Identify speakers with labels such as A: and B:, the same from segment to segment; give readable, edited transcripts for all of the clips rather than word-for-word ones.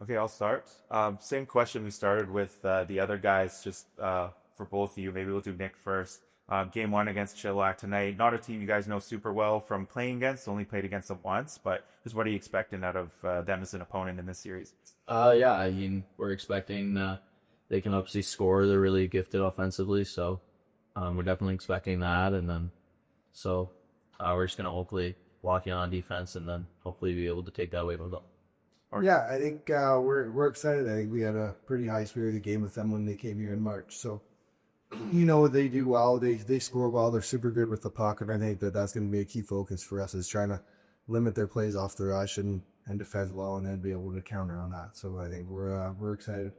A: Okay, I'll start. Same question we started with the other guys, just for both of you. Maybe we'll do Nick first. Game one against Chilliwack tonight. Not a team you guys know super well from playing against. Only played against them once, but just what are you expecting out of them as an opponent in this series?
B: Yeah, I mean, we're expecting they can obviously score. They're really gifted offensively, so we're definitely expecting that. And then, so we're just gonna hopefully lock in on defense, and then hopefully be able to take that away from them.
C: Yeah, I think we're excited. I think we had a pretty high spirited game with them when they came here in March. So they do well. They score well. They're super good with the puck, and I think that's going to be a key focus for us is trying to limit their plays off the rush and defend well, and then be able to counter on that. So I think we're excited.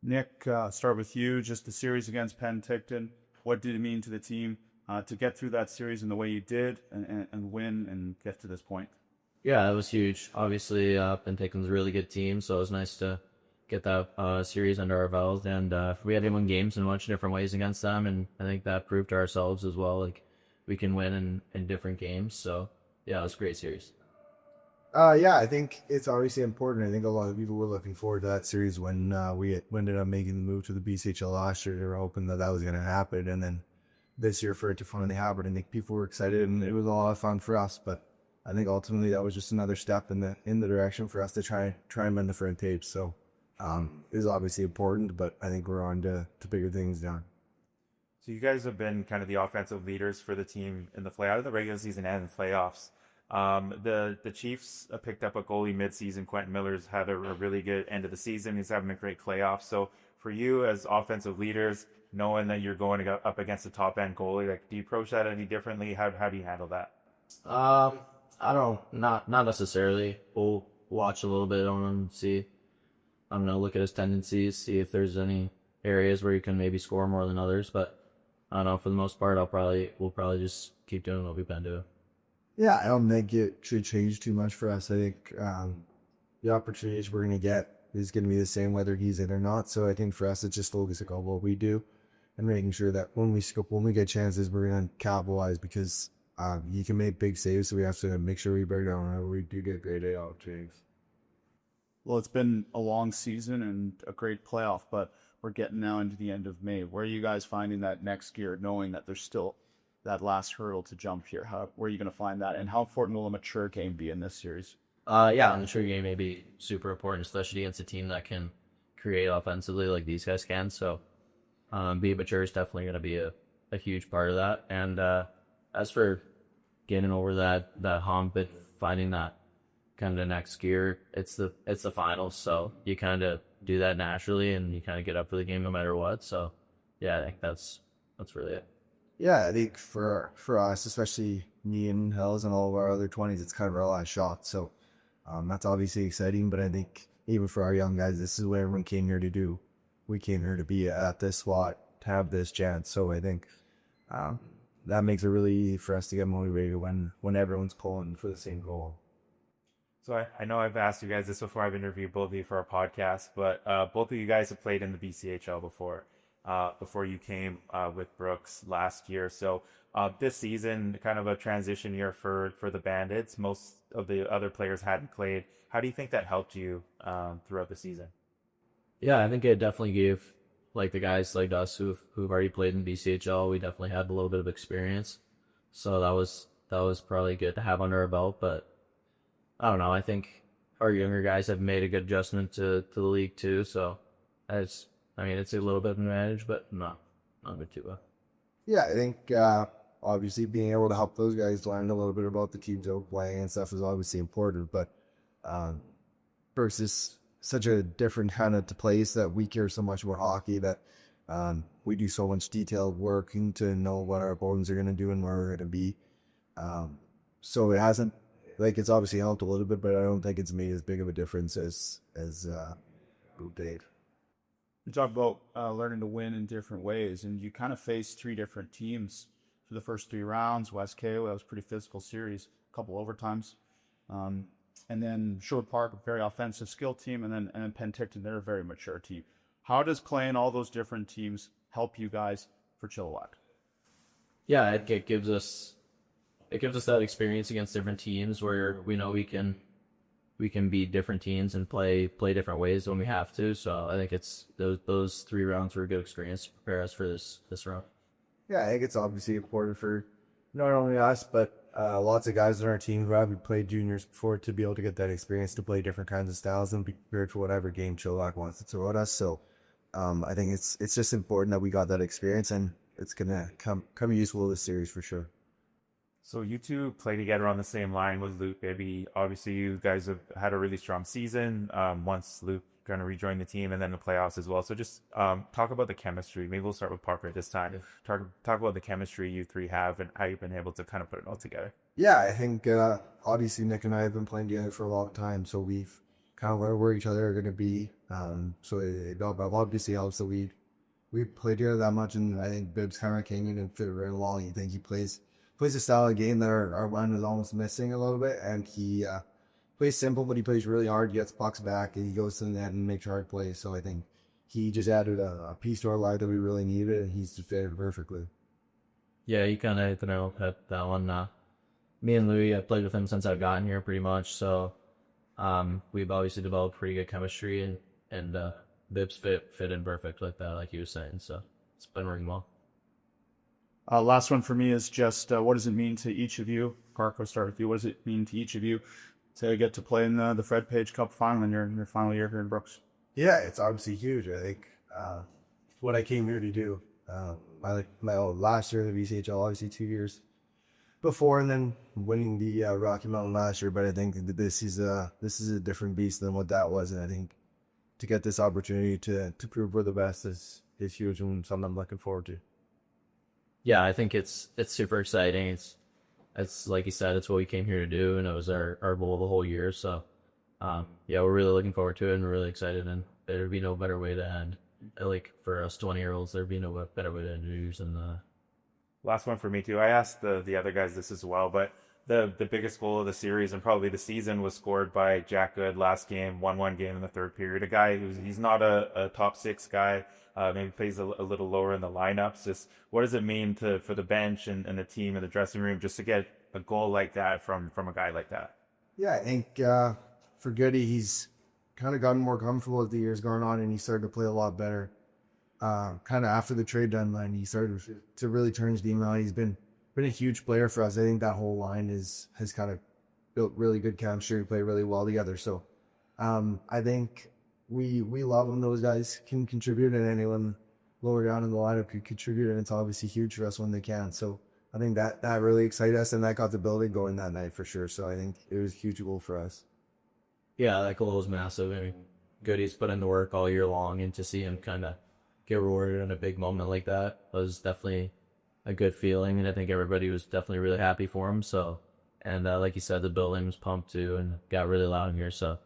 D: Nick, start with you. Just the series against Penticton. What did it mean to the team to get through that series in the way you did and win and get to this point?
B: Yeah, it was huge. Obviously, Penticton's a really good team, so it was nice to get that series under our belt. And we had to win games in a bunch of different ways against them, and I think that proved to ourselves as well. Like we can win in different games. So yeah, it was a great series.
C: Yeah, I think it's obviously important. I think a lot of people were looking forward to that series when we ended up making the move to the BCHL last year. They were hoping that was going to happen, and then this year for it to finally happen. I think people were excited, and it was a lot of fun for us. But I think ultimately that was just another step in the direction for us to try and mend the front tapes. So it is obviously important, but I think we're on to bigger things now.
A: So you guys have been kind of the offensive leaders for the team in the play out of the regular season and the playoffs. The Chiefs picked up a goalie midseason. Quentin Miller's had a really good end of the season. He's having a great playoff. So for you as offensive leaders, knowing that you're going up against a top end goalie, like do you approach that any differently? How do you handle that?
B: I don't, not necessarily. We'll watch a little bit on him, see. I'm gonna look at his tendencies, see if there's any areas where he can maybe score more than others. But I don't know. For the most part, we'll probably just keep doing what we've been doing.
C: Yeah, I don't think it should change too much for us. I think the opportunities we're going to get is going to be the same whether he's in or not. So I think for us, it's just focusing on what we do and making sure that when we get chances, we're going to capitalize because he can make big saves. So we have to make sure we break down whenever we do get great opportunities.
D: Well, it's been a long season and a great playoff, but we're getting now into the end of May. Where are you guys finding that next gear, knowing that there's still that last hurdle to jump here? Where are you going to find that? And how important will a mature game be in this series?
B: Yeah, the mature game may be super important, especially against a team that can create offensively like these guys can. So being mature is definitely going to be a huge part of that. And as for getting over that hump and finding that kind of the next gear, it's the finals. So you kind of do that naturally, and you kind of get up for the game no matter what. So yeah, I think that's really it.
C: Yeah, I think for us, especially me and Hells and all of our other 20s, it's kind of our last shot. So that's obviously exciting. But I think even for our young guys, this is what everyone came here to do. We came here to be at this spot, to have this chance. So I think that makes it really easy for us to get motivated when everyone's pulling for the same goal.
A: So I know I've asked you guys this before. I've interviewed both of you for our podcast, but both of you guys have played in the BCHL before you came with Brooks last year. So this season, kind of a transition year for the Bandits. Most of the other players hadn't played. How do you think that helped you throughout the season?
B: Yeah, I think it definitely gave like the guys like us who've already played in BCHL. We definitely had a little bit of experience, so that was probably good to have under our belt. But I don't know. I think our younger guys have made a good adjustment to the league too. So it's a little bit of an advantage, but not a bit too bad.
C: Yeah, I think obviously being able to help those guys learn a little bit about the teams they're playing and stuff is obviously important. But versus such a different kind of place that we care so much about hockey that we do so much detailed working to know what our opponents are going to do and where we're going to be. So it hasn't, like, it's obviously helped a little bit, but I don't think it's made as big of a difference as Dave.
D: You talk about learning to win in different ways, and you kind of faced three different teams for the first three rounds. West Kale, that was a pretty physical series, a couple overtimes. And then Sherwood Park, a very offensive skill team, and then Penticton, they're a very mature team. How does playing all those different teams help you guys for Chilliwack?
B: Yeah, it gives us that experience against different teams where we know we can we can beat different teams and play different ways when we have to. So I think it's those 3 rounds were a good experience to prepare us for this round.
C: Yeah, I think it's obviously important for not only us, but lots of guys on our team who haven't played juniors before to be able to get that experience to play different kinds of styles and be prepared for whatever game Chilliwack wants to throw at us. So I think it's just important that we got that experience, and it's gonna come useful this series for sure.
A: So you two play together on the same line with Luke. Maybe obviously you guys have had a really strong season. Once Luke kind of rejoined the team, and then the playoffs as well. So just talk about the chemistry. Maybe we'll start with Parker this time. Talk about the chemistry you three have and how you've been able to kind of put it all together.
C: Yeah, I think obviously Nick and I have been playing together for a long time, so we've kind of learned where each other are going to be. So it obviously helps that we played together that much, and I think Bibbs kind of came in and fit right along. You think he plays a style of game that our line is almost missing a little bit, and he plays simple, but he plays really hard. He gets pucks back, and he goes to the net and makes hard plays. So I think he just added a piece to our line that we really needed, and he's fit perfectly.
B: Yeah, you kind of hit the nail at that one. Me and Louis, I played with him since I've gotten here pretty much. So we've obviously developed pretty good chemistry, and Bibbs fit in perfect like that, like he was saying. So it's been working well.
D: Last one for me is just what does it mean to each of you? Parker, I'll start with you. What does it mean to each of you to get to play in the Fred Page Cup final in your final year here in Brooks?
C: Yeah, it's obviously huge. I think what I came here to do. My last year in the BCHL, obviously 2 years before, and then winning the Rocky Mountain last year. But I think that this is a different beast than what that was, and I think to get this opportunity to prove we're the best is huge and something I'm looking forward to.
B: Yeah, I think it's super exciting. It's like you said, it's what we came here to do, and it was our goal the whole year. So, yeah, we're really looking forward to it, and we're really excited. And there'd be no better way to end. Like for us 20-year-olds, there'd be no better way to end years than
A: Last one for me too. I asked the other guys this as well, but the biggest goal of the series and probably the season was scored by Jack Good last game, 1-1 game in the third period. A guy he's not a top six guy, maybe plays a little lower in the lineups. Just what does it mean for the bench and the team and the dressing room just to get a goal like that from a guy like that?
C: Yeah, I think for Goody, he's kind of gotten more comfortable as the years gone on, and he started to play a lot better. Kind of after the trade deadline, he started to really turn his game out. He's been a huge player for us. I think that whole line has kind of built really good chemistry. We play really well together. So I think we love when those guys can contribute, and anyone lower down in the lineup could contribute, and it's obviously huge for us when they can. So I think that really excited us, and that got the building going that night for sure. So I think it was a huge goal for us.
B: Yeah, that goal was massive. I mean, Goody's put in the work all year long, and to see him kind of get rewarded in a big moment like that was definitely a good feeling, and I think everybody was definitely really happy for him. So, and like you said, the building was pumped too, and got really loud in here. So,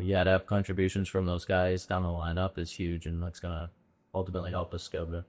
B: yeah, to have contributions from those guys down the lineup is huge, and that's gonna ultimately help us go